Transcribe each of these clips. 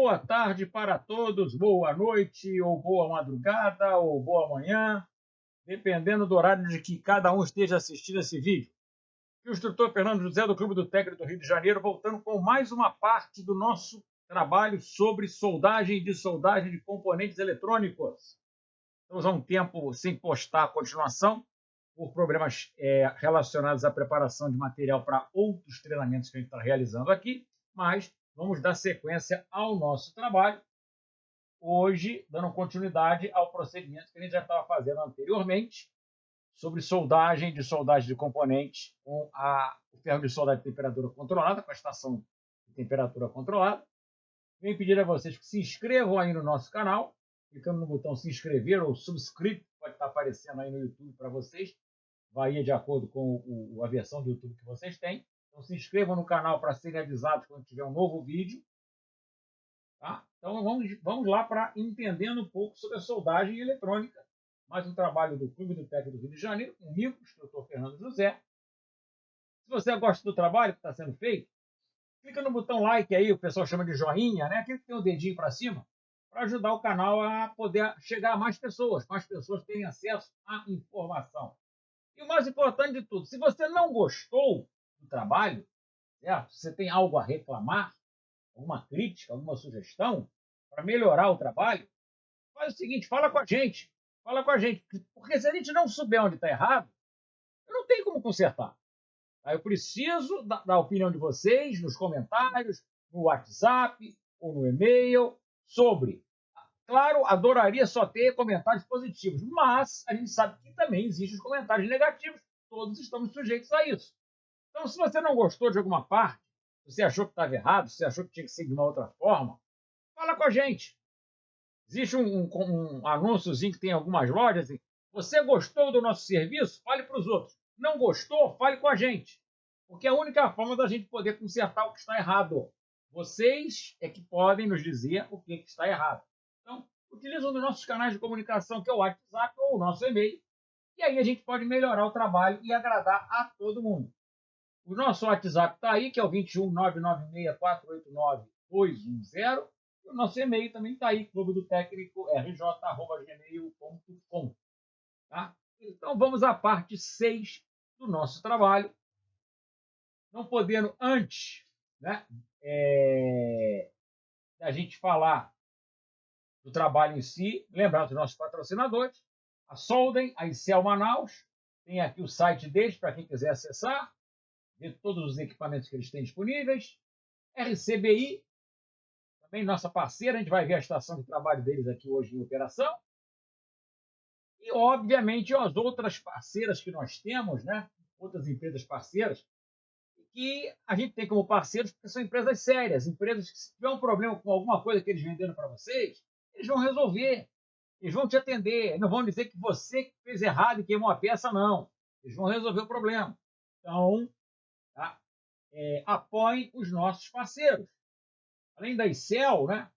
Boa tarde para todos, boa noite, ou boa madrugada, ou boa manhã, dependendo do horário de que cada um esteja assistindo esse vídeo. Aqui o instrutor Fernando José, do Clube do Técnico do Rio de Janeiro, voltando com mais uma parte do nosso trabalho sobre soldagem de componentes eletrônicos. Estamos há um tempo sem postar a continuação, por problemas relacionados à preparação de material para outros treinamentos que a gente está realizando aqui, mas vamos dar sequência ao nosso trabalho, hoje dando continuidade ao procedimento que a gente já estava fazendo anteriormente, sobre soldagem de componentes com o ferro de soldar de temperatura controlada, com a estação de temperatura controlada. Venho pedir a vocês que se inscrevam aí no nosso canal, clicando no botão se inscrever ou subscribe, pode estar aparecendo aí no YouTube para vocês, varia de acordo com a versão do YouTube que vocês têm. Então se inscrevam no canal para serem avisados quando tiver um novo vídeo. Tá? Então vamos lá para entendendo um pouco sobre a soldagem eletrônica, mais um trabalho do Clube do Técnico do Rio de Janeiro, comigo, o instrutor Fernando José. Se você gosta do trabalho que está sendo feito, clica no botão like aí, o pessoal chama de joinha, né? Aquele que tem o dedinho para cima, para ajudar o canal a poder chegar a mais pessoas terem acesso à informação. E o mais importante de tudo, se você não gostou do trabalho, certo? Se você tem algo a reclamar, alguma crítica, alguma sugestão para melhorar o trabalho, faz o seguinte, fala com a gente, porque se a gente não souber onde está errado, eu não tenho como consertar. Eu preciso da opinião de vocês nos comentários, no WhatsApp ou no e-mail sobre. Claro, adoraria só ter comentários positivos, mas a gente sabe que também existem os comentários negativos, todos estamos sujeitos a isso. Então, se você não gostou de alguma parte, se você achou que estava errado, se você achou que tinha que ser de uma outra forma, fala com a gente. Existe um anúnciozinho que tem em algumas lojas, assim, você gostou do nosso serviço? Fale para os outros. Não gostou? Fale com a gente. Porque é a única forma da gente poder consertar o que está errado. Vocês é que podem nos dizer o que está errado. Então, utilize um dos nossos canais de comunicação, que é o WhatsApp ou o nosso e-mail, e aí a gente pode melhorar o trabalho e agradar a todo mundo. O nosso WhatsApp está aí, que é o 21 996 489 210. E o nosso e-mail também está aí, clubedotécnico.rj@gmail.com. Tá? Então vamos à parte 6 do nosso trabalho. Não podendo antes, né, da gente falar do trabalho em si, lembrar dos nossos patrocinadores, a Soldem, a Icel Manaus, tem aqui o site deles para quem quiser acessar, ver todos os equipamentos que eles têm disponíveis. RCBI, também nossa parceira, a gente vai ver a estação de trabalho deles aqui hoje em operação. E, obviamente, as outras parceiras que nós temos, né? Outras empresas parceiras, que a gente tem como parceiros porque são empresas sérias, empresas que, se tiver um problema com alguma coisa que eles venderam para vocês, eles vão resolver, eles vão te atender, não vão dizer que você fez errado e queimou a peça, não. Eles vão resolver o problema. Então, tá? Apoiem os nossos parceiros. Além da Icel, né?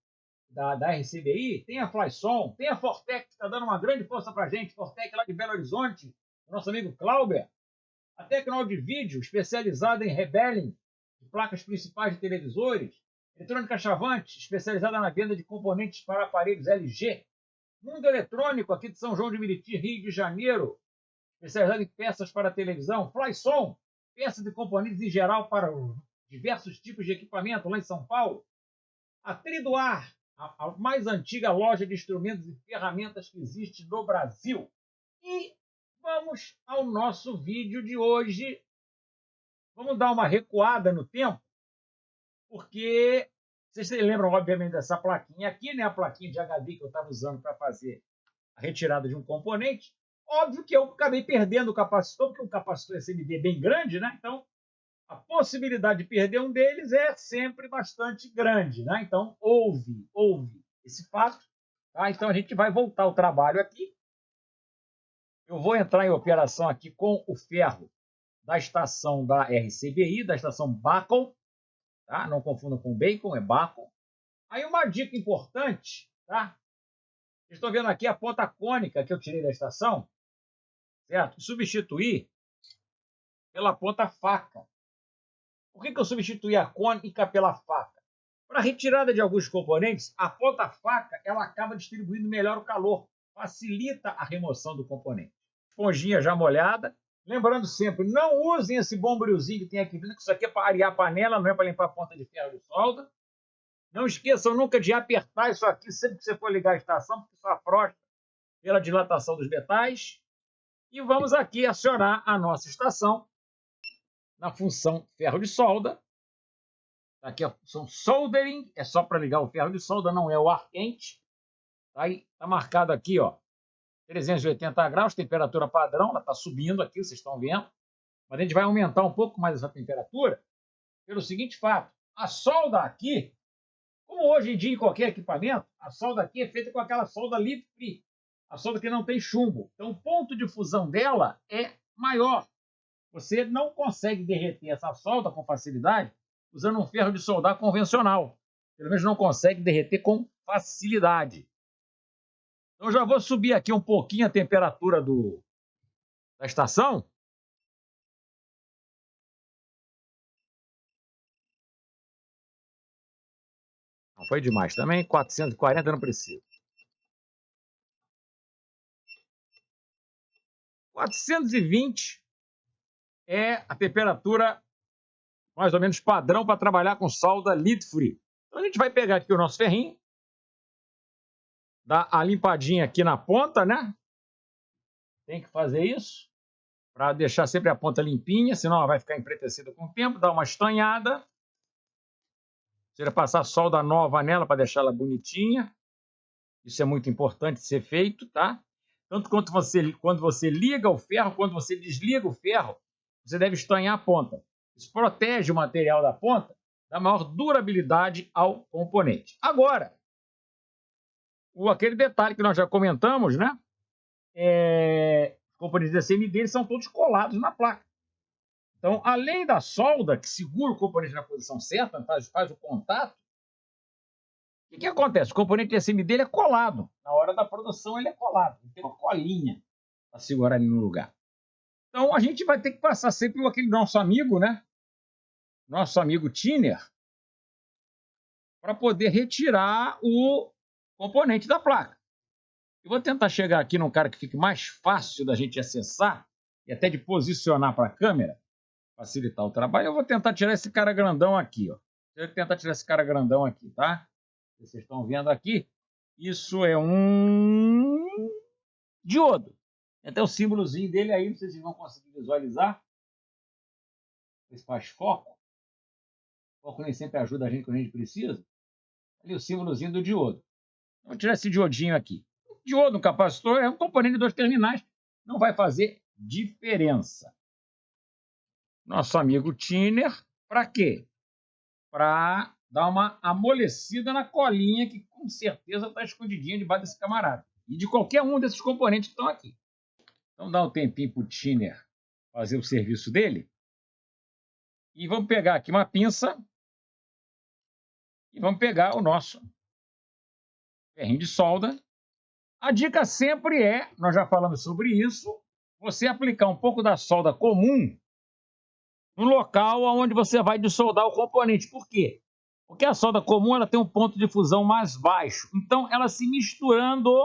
Da RCBI, tem a Flyson, tem a Fortec, que está dando uma grande força para a gente, Fortec lá de Belo Horizonte, o nosso amigo Clauber, a Tecnol de Vídeo, especializada em rebeling de placas principais de televisores, Eletrônica Chavante, especializada na venda de componentes para aparelhos LG, Mundo Eletrônico, aqui de São João de Meriti, Rio de Janeiro, especializada em peças para televisão, Flyson, peças e componentes em geral para diversos tipos de equipamento lá em São Paulo, a Triduar, a mais antiga loja de instrumentos e ferramentas que existe no Brasil. E vamos ao nosso vídeo de hoje. Vamos dar uma recuada no tempo, porque vocês se lembram, obviamente, dessa plaquinha aqui, né? A plaquinha de HD que eu estava usando para fazer a retirada de um componente. Óbvio que eu acabei perdendo o capacitor, porque o capacitor SMD é bem grande, né? Então, a possibilidade de perder um deles é sempre bastante grande, né? Então, houve esse fato. Tá? Então, a gente vai voltar ao trabalho aqui. Eu vou entrar em operação aqui com o ferro da estação da RCBI, da estação Bacon. Tá? Não confundam com Bacon, é Bacon. Aí, uma dica importante, tá? Estou vendo aqui a ponta cônica que eu tirei da estação, certo? Substituir pela ponta faca. Por que eu substituí a cônica pela faca? Para a retirada de alguns componentes, a ponta-faca ela acaba distribuindo melhor o calor, facilita a remoção do componente. Esponjinha já molhada. Lembrando sempre, não usem esse bombrilzinho que tem aqui dentro, que isso aqui é para arear a panela, não é para limpar a ponta de ferro de solda. Não esqueçam nunca de apertar isso aqui sempre que você for ligar a estação, porque isso afrouxa pela dilatação dos metais. E vamos aqui acionar a nossa estação na função ferro de solda. Aqui a função soldering, é só para ligar o ferro de solda, não é o ar quente. Tá marcado aqui, ó, 380 graus, temperatura padrão, ela está subindo aqui, vocês estão vendo. Mas a gente vai aumentar um pouco mais essa temperatura pelo seguinte fato. A solda aqui, como hoje em dia em qualquer equipamento, a solda aqui é feita com aquela solda lead free, a solda que não tem chumbo. Então o ponto de fusão dela é maior. Você não consegue derreter essa solda com facilidade usando um ferro de soldar convencional. Pelo menos não consegue derreter com facilidade. Então eu já vou subir aqui um pouquinho a temperatura da estação. Não foi demais também, 440 não precisa. 420 é a temperatura mais ou menos padrão para trabalhar com solda lead free. Então a gente vai pegar aqui o nosso ferrinho, dar a limpadinha aqui na ponta, né? Tem que fazer isso para deixar sempre a ponta limpinha, senão ela vai ficar empretecida com o tempo. Dá uma estanhada. Você passar solda nova nela para deixar ela bonitinha. Isso é muito importante ser feito, tá? Tanto quanto quando você liga o ferro, quando você desliga o ferro, você deve estanhar a ponta. Isso protege o material da ponta, dá maior durabilidade ao componente. Agora, aquele detalhe que nós já comentamos, né? Os componentes da CMD eles são todos colados na placa. Então, além da solda, que segura o componente na posição certa, faz o contato, o que acontece? O componente SMD ele é colado. Na hora da produção ele é colado. Tem uma colinha para segurar ele no lugar. Então a gente vai ter que passar sempre por aquele nosso amigo, né? Nosso amigo Tiner, para poder retirar o componente da placa. Eu vou tentar chegar aqui num cara que fique mais fácil da gente acessar e até de posicionar para a câmera, facilitar o trabalho. Eu vou tentar tirar esse cara grandão aqui, ó. Eu vou tentar tirar esse cara grandão aqui, tá? Vocês estão vendo aqui, isso é um diodo. Até o símbolozinho dele aí, não sei se vocês vão conseguir visualizar. Esse faz foco. O foco nem sempre ajuda a gente quando a gente precisa. Ali o símbolozinho do diodo. Vamos tirar esse diodinho aqui. O diodo, um capacitor, é um componente de 2 terminais. Não vai fazer diferença. Nosso amigo Tiner, para quê? Para dar uma amolecida na colinha que com certeza está escondidinha debaixo desse camarada. E de qualquer um desses componentes que estão aqui. Então dá um tempinho para o Tiner fazer o serviço dele. E vamos pegar aqui uma pinça e vamos pegar o nosso ferrinho de solda. A dica sempre é, nós já falamos sobre isso, você aplicar um pouco da solda comum no local onde você vai dissoldar o componente. Por quê? Porque a solda comum ela tem um ponto de fusão mais baixo. Então, ela se misturando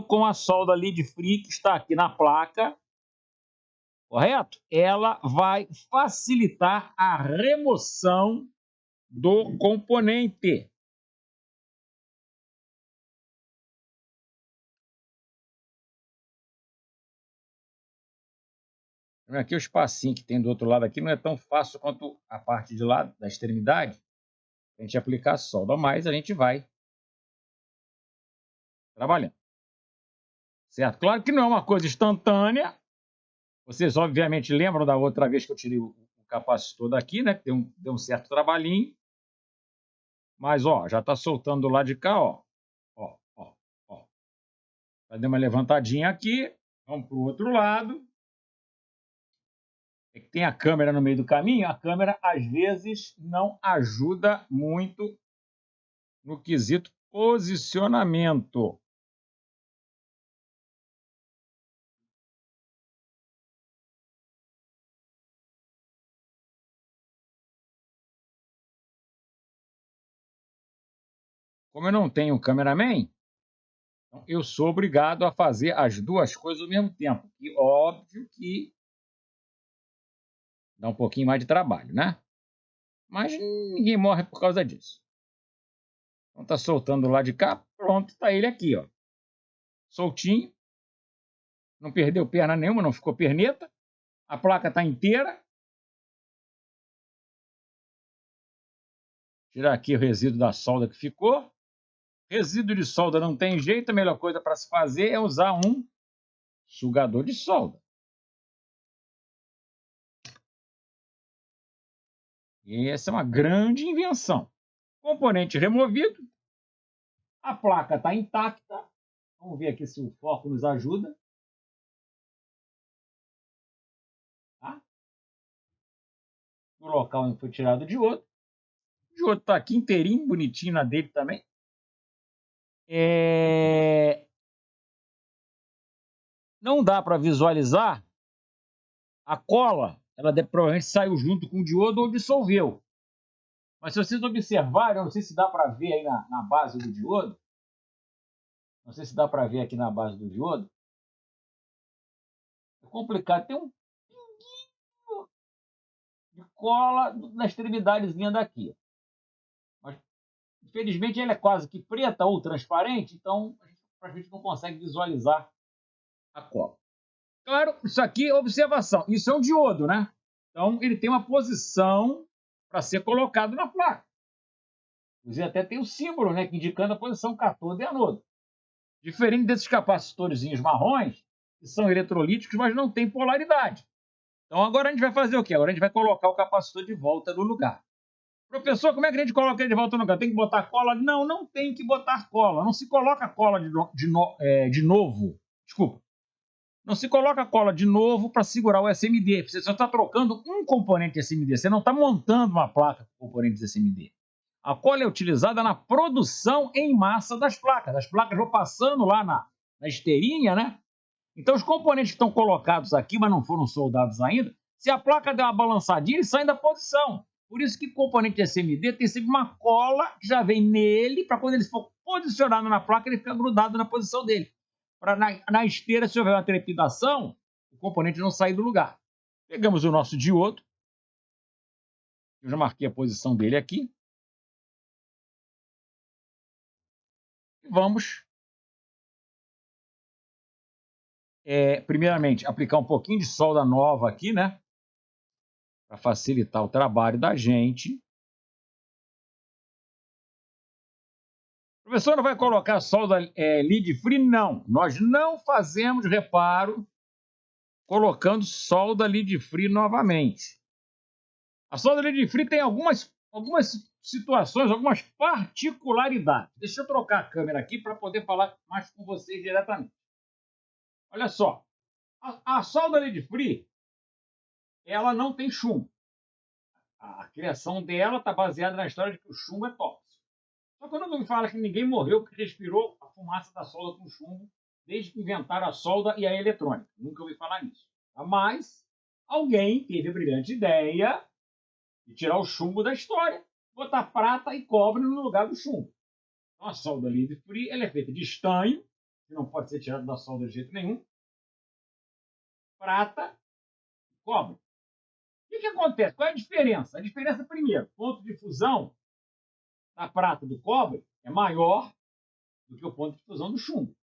com a solda lead free que está aqui na placa, correto? Ela vai facilitar a remoção do componente. Aqui o espacinho que tem do outro lado aqui não é tão fácil quanto a parte de lá, da extremidade. A gente aplicar a solda, mas a gente vai trabalhando. Certo? Claro que não é uma coisa instantânea. Vocês obviamente lembram da outra vez que eu tirei o capacitor daqui, né? Que deu um certo trabalhinho. Mas, ó, já está soltando do lado de cá, ó. Ó, ó, ó. Já deu uma levantadinha aqui. Vamos para o outro lado. É que tem a câmera no meio do caminho. A câmera, às vezes, não ajuda muito no quesito posicionamento. Como eu não tenho cameraman, então eu sou obrigado a fazer as duas coisas ao mesmo tempo. E óbvio que dá um pouquinho mais de trabalho, né? Mas ninguém morre por causa disso. Então tá soltando lá de cá, pronto, tá ele aqui, ó. Soltinho. Não perdeu perna nenhuma, não ficou perneta. A placa tá inteira. Tirar aqui o resíduo da solda que ficou. Resíduo de solda não tem jeito, a melhor coisa para se fazer é usar um sugador de solda. E essa é uma grande invenção. Componente removido. A placa está intacta. Vamos ver aqui se o foco nos ajuda. Tá? No local onde foi tirado o diodo. O diodo está aqui inteirinho, bonitinho na dele também. Não dá para visualizar a cola. Ela provavelmente saiu junto com o diodo ou dissolveu. Mas se vocês observarem, eu não sei se dá para ver aí na base do diodo. Não sei se dá para ver aqui na base do diodo. É complicado. Tem um pinguinho de cola na extremidadezinha daqui. Mas, infelizmente, ela é quase que preta ou transparente, então a gente não consegue visualizar a cola. Claro, isso aqui é observação. Isso é um diodo, né? Então, ele tem uma posição para ser colocado na placa. Inclusive, até tem o símbolo, né, indicando a posição catodo e anodo. Diferente desses capacitorzinhos marrons, que são eletrolíticos, mas não têm polaridade. Então, agora a gente vai fazer o quê? Agora a gente vai colocar o capacitor de volta no lugar. Professor, como é que a gente coloca ele de volta no lugar? Tem que botar cola? Não, não tem que botar cola. Não se coloca cola de novo. Desculpa. Não se coloca cola de novo para segurar o SMD. Você só está trocando um componente SMD. Você não está montando uma placa com componentes SMD. A cola é utilizada na produção em massa das placas. As placas vão passando lá na esteirinha, né? Então, os componentes que estão colocados aqui, mas não foram soldados ainda, se a placa der uma balançadinha, eles saem da posição. Por isso que o componente SMD tem sempre uma cola que já vem nele, para quando ele for posicionado na placa, ele ficar grudado na posição dele. Para na esteira, se houver uma trepidação, o componente não sair do lugar. Pegamos o nosso diodo. Eu já marquei a posição dele aqui. E vamos, primeiramente, aplicar um pouquinho de solda nova aqui, né? Para facilitar o trabalho da gente. O professor não vai colocar solda lead free? Não. Nós não fazemos reparo colocando solda lead free novamente. A solda lead free tem algumas situações, algumas particularidades. Deixa eu trocar a câmera aqui para poder falar mais com vocês diretamente. Olha só. A solda lead free, ela não tem chumbo. A criação dela está baseada na história de que o chumbo é tóxico. Só que eu não me fala que ninguém morreu porque respirou a fumaça da solda com chumbo desde que inventaram a solda e a eletrônica. Nunca ouvi falar nisso. Mas alguém teve a brilhante ideia de tirar o chumbo da história, botar prata e cobre no lugar do chumbo. Então a solda lead free ela é feita de estanho, que não pode ser tirado da solda de jeito nenhum, prata e cobre. O que acontece? Qual é a diferença? A diferença, primeiro, ponto de fusão da prata e do cobre é maior do que o ponto de fusão do chumbo.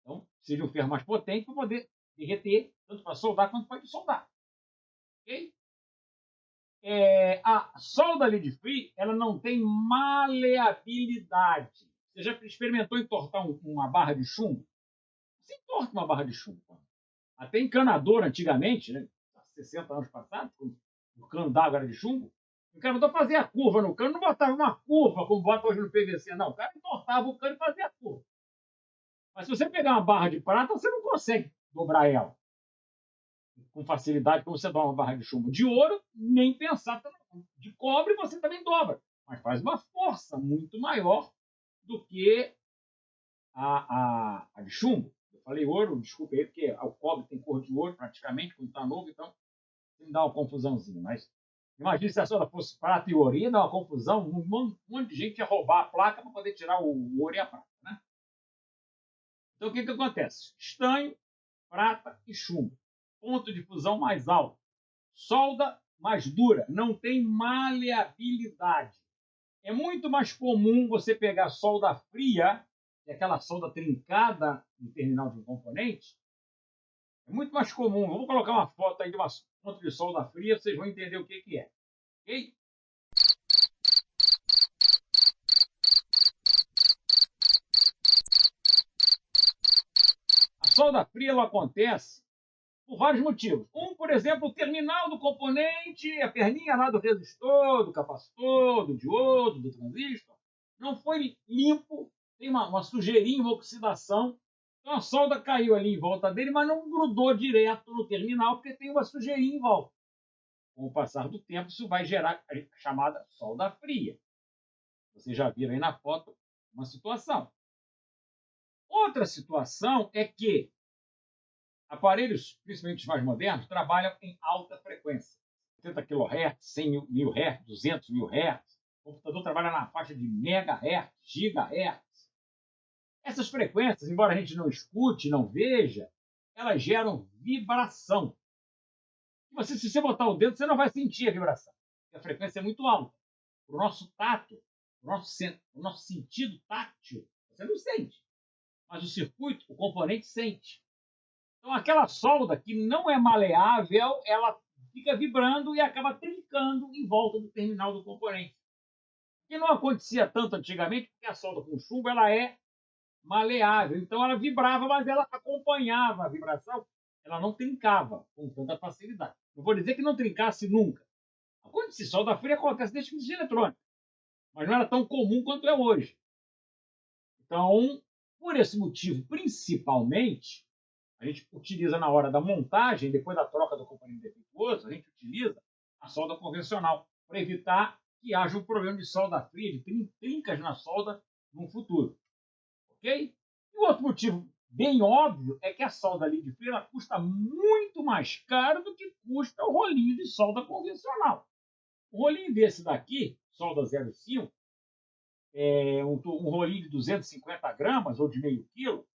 Então, seria um ferro mais potente para poder derreter, tanto para soldar quanto para soldar. Ok? A solda lead free ela não tem maleabilidade. Você já experimentou entortar uma barra de chumbo? Você entorta uma barra de chumbo. Até encanador, antigamente, né, 60 anos passados, o cano d'água era de chumbo, o encanador fazia a curva no cano, não botava uma curva como bota hoje no PVC, não. O cara entortava o cano e fazia a curva. Mas se você pegar uma barra de prata, você não consegue dobrar ela com facilidade como você dobra uma barra de chumbo. De ouro, nem pensar. De cobre, você também dobra. Mas faz uma força muito maior do que a de chumbo. Eu falei ouro, desculpa aí, porque o cobre tem cor de ouro praticamente, quando está novo, então me dá uma confusãozinha. Mas Imagina se a solda fosse prata e ouro, ia dar uma confusão, um monte de gente ia roubar a placa para poder tirar o ouro e a prata. Né? Então, o que acontece? Estanho, prata e chumbo. Ponto de fusão mais alto. Solda mais dura, não tem maleabilidade. É muito mais comum você pegar solda fria, que é aquela solda trincada no terminal de um componente. É muito mais comum. Vamos colocar uma foto aí de uma ponta de solda fria, vocês vão entender o que é. Ok? A solda fria ela acontece por vários motivos. Por exemplo, o terminal do componente, a perninha lá do resistor, do capacitor, do diodo, do transistor, não foi limpo, tem uma sujeirinha, uma oxidação. Então a solda caiu ali em volta dele, mas não grudou direto no terminal, porque tem uma sujeirinha em volta. Com o passar do tempo, isso vai gerar a chamada solda fria. Vocês já viram aí na foto uma situação. Outra situação é que aparelhos, principalmente os mais modernos, trabalham em alta frequência. 70 kHz, 100 mil Hz, 200 mil Hz. O computador trabalha na faixa de megahertz, gigahertz. Essas frequências, embora a gente não escute, não veja, elas geram vibração. Se você botar o dedo, você não vai sentir a vibração. Porque a frequência é muito alta. Para o nosso tato, o nosso sentido tátil, você não sente. Mas o circuito, o componente sente. Então, aquela solda que não é maleável, ela fica vibrando e acaba trincando em volta do terminal do componente. Que não acontecia tanto antigamente, porque a solda com chumbo ela é maleável. Então, ela vibrava, mas ela acompanhava a vibração. Ela não trincava com tanta facilidade. Não vou dizer que não trincasse nunca. Acontece, solda fria acontece desde que existe eletrônica. Mas não era tão comum quanto é hoje. Então, por esse motivo, principalmente, a gente utiliza na hora da montagem, depois da troca do componente defeituoso, a gente utiliza a solda convencional para evitar que haja um problema de solda fria, de trincas na solda no futuro. Ok? E o outro motivo bem óbvio é que a solda lead free custa muito mais caro do que custa o rolinho de solda convencional. Um rolinho desse daqui, solda 0,5, um rolinho de 250 gramas ou de meio quilo,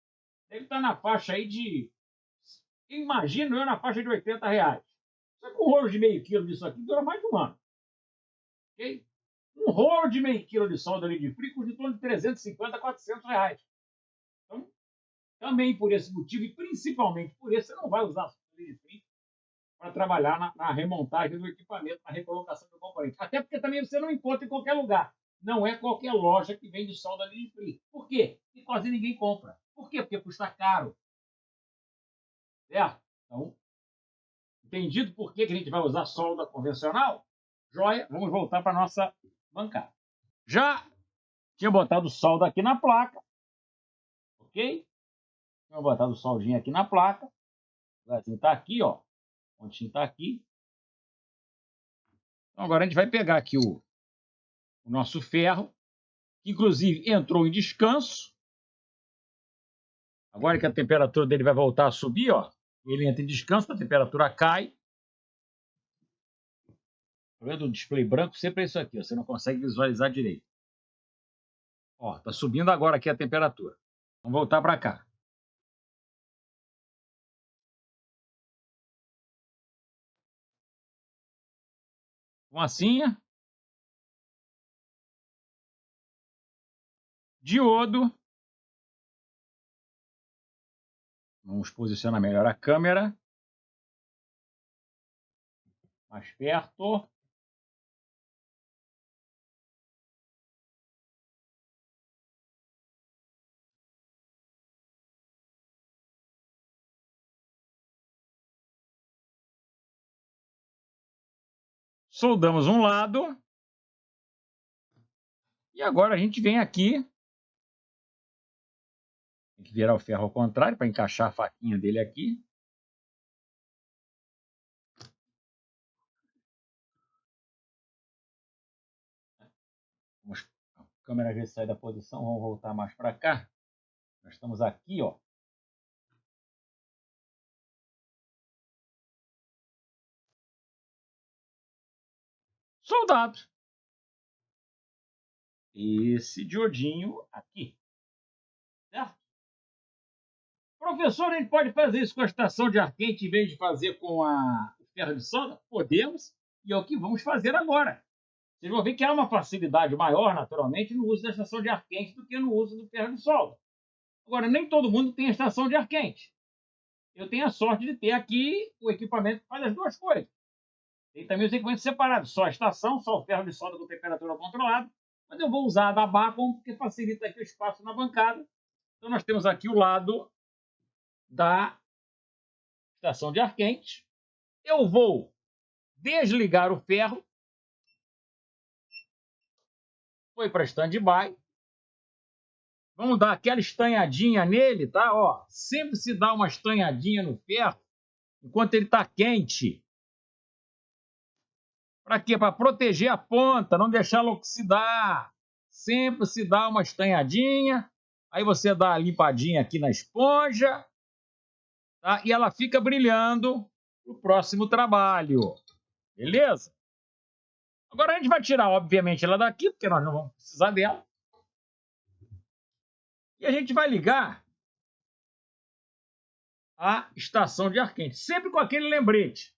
deve estar na faixa aí de, imagino eu, na faixa de R$ 80. Só que um rolo de meio quilo disso aqui dura mais de um ano. Okay? Um rolo de meio quilo de solda lead free custa em torno de 350 a R$ 400. Então, também por esse motivo, e principalmente por isso, você não vai usar solda lead free para trabalhar na remontagem do equipamento, na recolocação do componente. Até porque também você não encontra em qualquer lugar. Não é qualquer loja que vende solda lead free. Por quê? Porque quase ninguém compra. Por quê? Porque custa caro. Certo? Então, entendido por que a gente vai usar solda convencional? Joia, vamos voltar para a nossa bancada. Já tinha botado solda aqui na placa, ok? Tinha botado soldinha aqui na placa. O gatinho está aqui, ó. O pontinho está aqui. Então agora a gente vai pegar aqui o nosso ferro, que inclusive entrou em descanso. Agora que a temperatura dele vai voltar a subir, ó, ele entra em descanso, a temperatura cai. Tá vendo? O display branco sempre é isso aqui, ó, você não consegue visualizar direito. Ó, tá subindo agora aqui a temperatura. Vamos voltar para cá. Fumacinha. Diodo. Vamos posicionar melhor a câmera. Mais perto. Soldamos um lado. E agora a gente vem aqui. Tem que virar o ferro ao contrário para encaixar a faquinha dele aqui. A câmera às vezes sai da posição. Vamos voltar mais para cá. Nós estamos aqui, ó. soldado. Esse diodinho aqui. Certo? Professor, a gente pode fazer isso com a estação de ar quente em vez de fazer com o ferro de solda? Podemos, e é o que vamos fazer agora. Vocês vão ver que há uma facilidade maior, naturalmente, no uso da estação de ar quente do que no uso do ferro de solda. Agora, nem todo mundo tem a estação de ar quente. Eu tenho a sorte de ter aqui o equipamento que faz as duas coisas. Tem também os equipamentos separados, só a estação, só o ferro de solda com temperatura controlada, mas eu vou usar a da Bacom porque facilita aqui o espaço na bancada. Então nós temos aqui o lado da estação de ar quente. Eu vou desligar o ferro. Foi para stand-by. Vamos dar aquela estanhadinha nele, tá? Ó, sempre se dá uma estanhadinha no ferro enquanto ele está quente. Para quê? Para proteger a ponta, não deixar ela oxidar. Sempre se dá uma estanhadinha. Aí você dá a limpadinha aqui na esponja. Tá? E ela fica brilhando para o próximo trabalho. Beleza? Agora a gente vai tirar, obviamente, ela daqui, porque nós não vamos precisar dela. E a gente vai ligar a estação de ar quente. Sempre com aquele lembrete.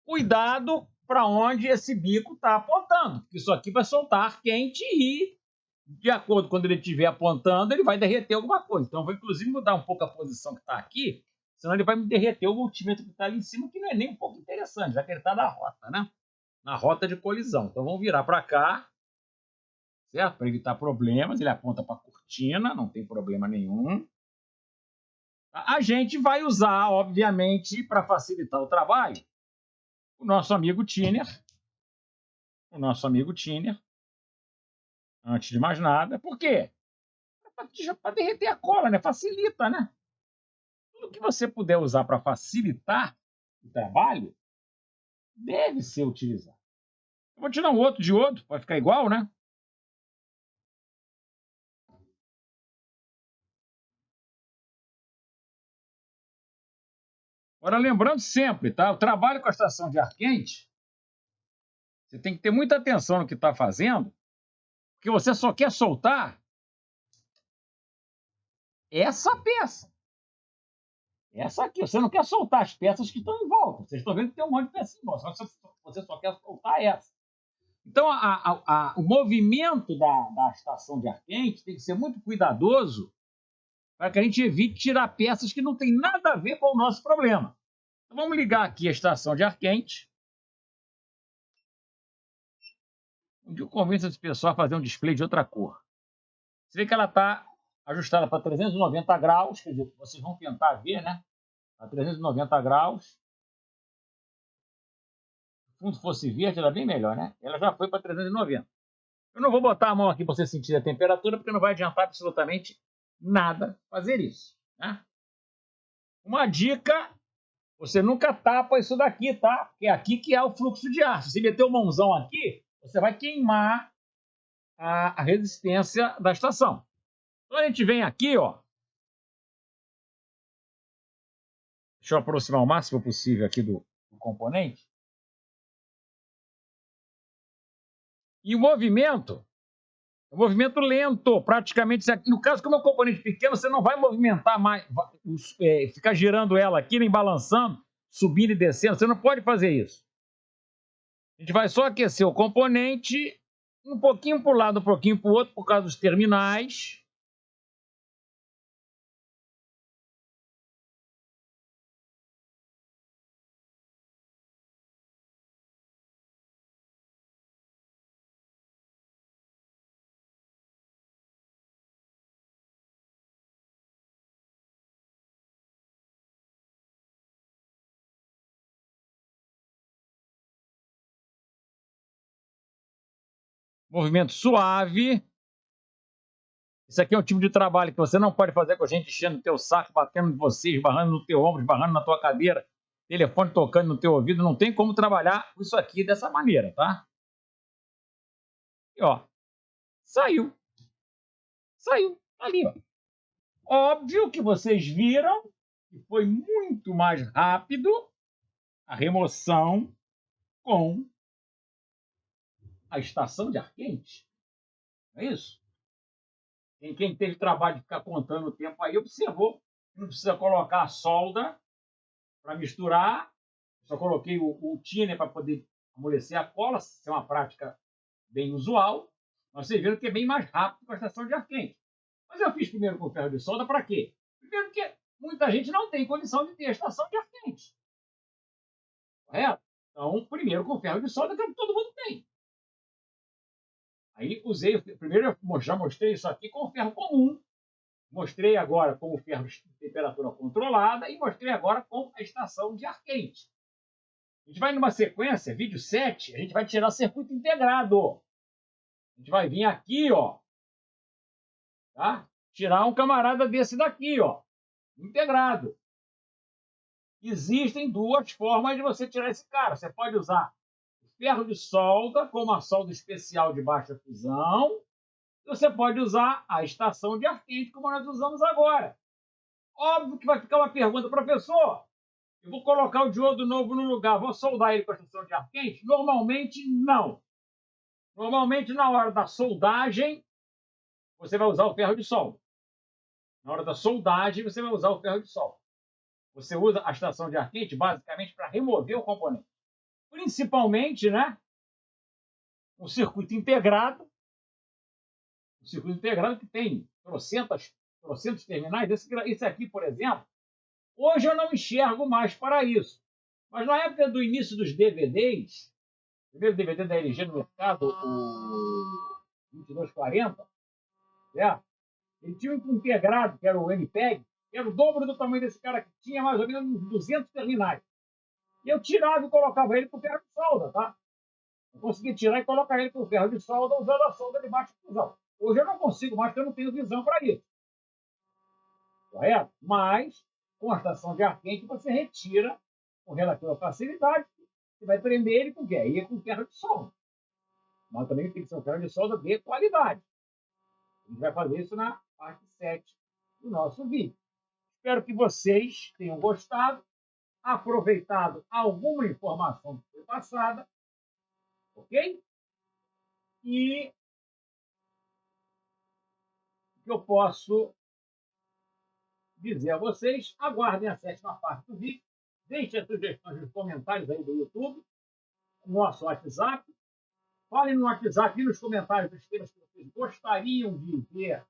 Cuidado para onde esse bico está apontando. Porque isso aqui vai soltar ar quente e, de acordo com quando ele estiver apontando, ele vai derreter alguma coisa. Então eu vou, inclusive, mudar um pouco a posição que está aqui, senão ele vai me derreter o multímetro que está ali em cima, que não é nem um pouco interessante, já que ele está na rota, né? Na rota de colisão. Então vamos virar para cá, certo? Para evitar problemas. Ele aponta para a cortina, não tem problema nenhum. A gente vai usar, obviamente, para facilitar o trabalho, o nosso amigo Thinner. O nosso amigo Thinner. Antes de mais nada. Por quê? Para derreter a cola, né? Facilita, né? Tudo que você puder usar para facilitar o trabalho deve ser utilizado. Eu vou tirar um outro diodo, vai ficar igual, né? Agora, lembrando sempre, tá? O trabalho com a estação de ar quente, você tem que ter muita atenção no que está fazendo, porque você só quer soltar essa peça. Essa aqui. Você não quer soltar as peças que estão em volta. Vocês estão vendo que tem um monte de peça em volta. Você só quer soltar essa. Então, o movimento da estação de ar quente tem que ser muito cuidadoso para que a gente evite tirar peças que não tem nada a ver com o nosso problema. Então, vamos ligar aqui a estação de ar quente. Onde eu convenço esse pessoal a fazer um display de outra cor. Você vê que ela está ajustada para 390 graus. Quer dizer, vocês vão tentar ver, né? A 390 graus. Se o fundo fosse verde, era bem melhor, né? Ela já foi para 390. Eu não vou botar a mão aqui para você sentir a temperatura, porque não vai adiantar absolutamente nada fazer isso, né? Uma dica, você nunca tapa isso daqui, tá? Porque é aqui que é o fluxo de ar. Se você meter o mãozão aqui, você vai queimar a resistência da estação. Então a gente vem aqui, ó. Deixa eu aproximar o máximo possível aqui do componente. E o movimento lento, praticamente. No caso, como é um componente pequeno, você não vai movimentar mais, ficar girando ela aqui, nem balançando, subindo e descendo. Você não pode fazer isso. A gente vai só aquecer o componente, um pouquinho para um lado, um pouquinho para o outro, por causa dos terminais. Movimento suave. Isso aqui é um tipo de trabalho que você não pode fazer com a gente enchendo o teu saco, batendo em você, esbarrando no teu ombro, esbarrando na tua cadeira, telefone tocando no teu ouvido. Não tem como trabalhar isso aqui dessa maneira, tá? E ó, saiu. Saiu. Ali, ó. Óbvio que vocês viram que foi muito mais rápido a remoção com a estação de ar quente. Não é isso? Quem teve trabalho de ficar contando o tempo aí observou que não precisa colocar a solda para misturar. Só coloquei o thinner para poder amolecer a cola, isso é uma prática bem usual. Mas vocês viram que é bem mais rápido com a estação de ar quente. Mas eu fiz primeiro com ferro de solda para quê? Primeiro porque muita gente não tem condição de ter a estação de ar quente. Correto? Então, primeiro com ferro de solda, que todo mundo tem. Aí usei, primeiro eu já mostrei isso aqui com ferro comum. Mostrei agora com o ferro de temperatura controlada e mostrei agora com a estação de ar quente. A gente vai numa sequência, vídeo 7, a gente vai tirar circuito integrado. A gente vai vir aqui, ó, tá? Tirar um camarada desse daqui, ó, integrado. Existem duas formas de você tirar esse cara. Você pode usar ferro de solda, com uma solda especial de baixa fusão. Você pode usar a estação de ar quente, como nós usamos agora. Óbvio que vai ficar uma pergunta, professor. Eu vou colocar o diodo novo no lugar, vou soldar ele com a estação de ar quente? Normalmente, não. Normalmente, na hora da soldagem, você vai usar o ferro de solda. Na hora da soldagem, você vai usar o ferro de solda. Você usa a estação de ar quente, basicamente, para remover o componente. Principalmente, né? Um circuito integrado. Um circuito integrado que tem trocentos terminais. Esse aqui, por exemplo, hoje eu não enxergo mais para isso. Mas na época do início dos DVDs, o primeiro DVD da LG no mercado, o 2240, certo? Ele tinha um integrado, que era o MPEG, que era o dobro do tamanho desse cara, que tinha mais ou menos uns 200 terminais. E eu tirava e colocava ele com ferro de solda, tá? Eu conseguia tirar e colocar ele com ferro de solda usando a solda de baixa fusão. Hoje eu não consigo mais, porque eu não tenho visão para isso. Correto? Mas, com a estação de ar quente, você retira com relativa facilidade. Você vai prender ele com o quê? Aí é com ferro de solda. Mas também tem que ser um ferro de solda de qualidade. A gente vai fazer isso na parte 7 do nosso vídeo. Espero que vocês tenham gostado, aproveitado alguma informação que foi passada, ok? E o que eu posso dizer a vocês, aguardem a 7ª parte do vídeo, deixem as sugestões nos comentários aí do YouTube, no nosso WhatsApp, falem no WhatsApp e nos comentários dos temas que vocês gostariam de ver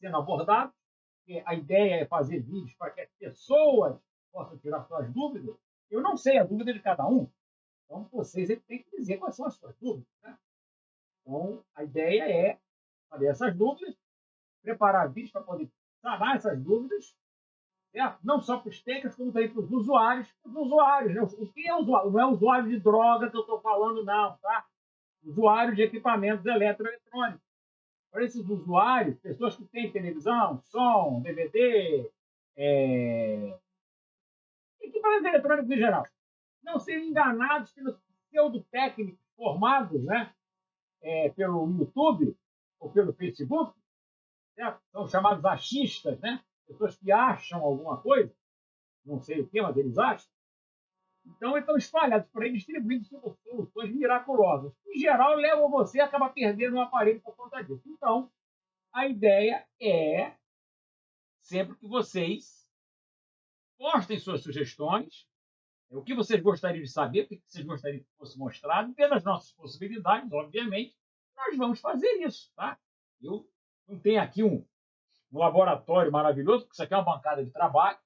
sendo abordados, porque a ideia é fazer vídeos para que as pessoas possam tirar suas dúvidas. Eu não sei a dúvida de cada um, então vocês têm que dizer quais são as suas dúvidas, né? Então, a ideia é fazer essas dúvidas, preparar vídeos para poder sanar essas dúvidas, certo? Não só para os técnicos, como também para os usuários. Os usuários, né? O que é usuário? Não é usuário de droga que eu estou falando, não, tá? Usuário de equipamentos eletroeletrônicos. Para esses usuários, pessoas que têm televisão, som, DVD, equipamentos eletrônicos em geral, não serem enganados pelos pseudotécnicos formados, né? Pelo YouTube ou pelo Facebook, certo? São chamados achistas, né? Pessoas que acham alguma coisa, não sei o que, mas eles acham. Então, estão espalhados por aí, distribuindo soluções miraculosas. Em geral, levam você a acabar perdendo o aparelho por conta disso. Então, a ideia é sempre que vocês postem suas sugestões, o que vocês gostariam de saber, o que vocês gostariam que fosse mostrado, pelas nossas possibilidades, obviamente, nós vamos fazer isso, tá? Eu não tenho aqui um laboratório maravilhoso, porque isso aqui é uma bancada de trabalho,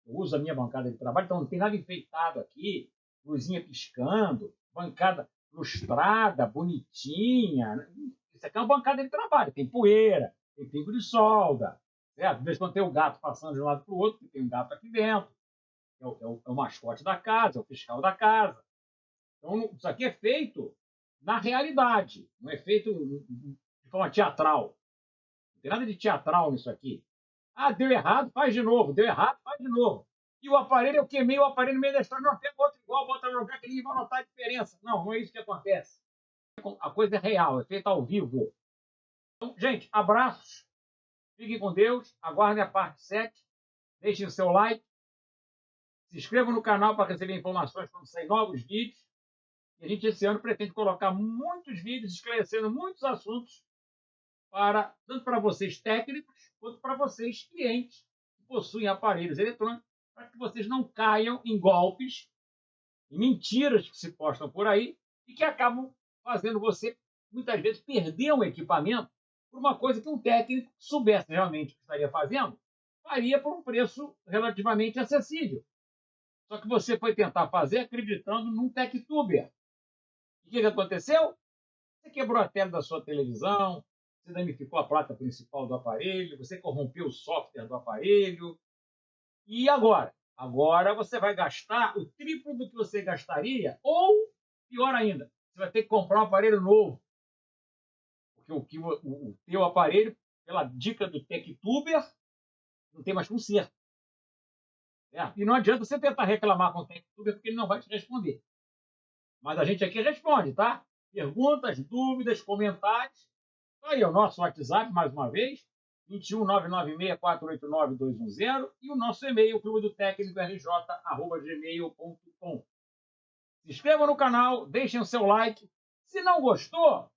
eu uso a minha bancada de trabalho, então não tem nada enfeitado aqui, luzinha piscando, bancada lustrada, bonitinha. Isso aqui é uma bancada de trabalho, tem poeira, tem pingo de solda, certo? Às vezes quando tem o gato passando de um lado para o outro, porque tem um gato aqui dentro, é o mascote da casa, é o fiscal da casa. Então, isso aqui é feito na realidade, não é feito de forma teatral. Não tem nada de teatral nisso aqui. Ah, deu errado, faz de novo. Deu errado, faz de novo. E o aparelho, eu queimei o aparelho no meio da história. Não, pega outro igual, bota no lugar que ninguém vai notar a diferença. Não, não é isso que acontece. A coisa é real, é feita ao vivo. Então, gente, abraços. Fiquem com Deus. Aguardem a parte 7. Deixem o seu like. Se inscrevam no canal para receber informações quando sair novos vídeos. E a gente, esse ano, pretende colocar muitos vídeos esclarecendo muitos assuntos, tanto para vocês técnicos, quanto para vocês clientes que possuem aparelhos eletrônicos, para que vocês não caiam em golpes e mentiras que se postam por aí e que acabam fazendo você, muitas vezes, perder um equipamento por uma coisa que um técnico, que soubesse realmente o que estaria fazendo, faria por um preço relativamente acessível. Só que você foi tentar fazer acreditando num tech-tuber. E o que aconteceu? Você quebrou a tela da sua televisão, você danificou a placa principal do aparelho, você corrompeu o software do aparelho. E agora? Agora você vai gastar o triplo do que você gastaria, ou, pior ainda, você vai ter que comprar um aparelho novo. Porque o teu aparelho, pela dica do TechTuber, não tem mais conserto. E não adianta você tentar reclamar com o TechTuber, porque ele não vai te responder. Mas a gente aqui responde, tá? Perguntas, dúvidas, comentários. Aí o nosso WhatsApp, mais uma vez, 21 996 489 210, e o nosso e-mail, clubedotecnicorj@gmail.com. Se inscrevam no canal, deixem o seu like. Se não gostou,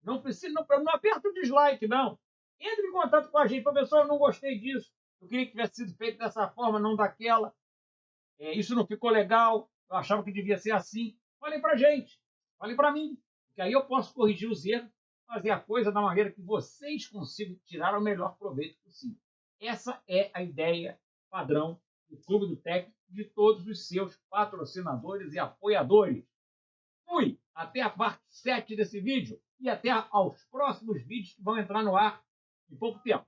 não precisa, não aperta o dislike, não. Entre em contato com a gente, professor, eu não gostei disso. Eu queria que tivesse sido feito dessa forma, não daquela. Isso não ficou legal. Eu achava que devia ser assim. Falem pra gente, falem pra mim, que aí eu posso corrigir os erros, fazer a coisa da maneira que vocês consigam tirar o melhor proveito possível. Essa é a ideia padrão do Clube do Técnico, de todos os seus patrocinadores e apoiadores. Fui! Até a parte 7 desse vídeo e até aos próximos vídeos que vão entrar no ar em pouco tempo.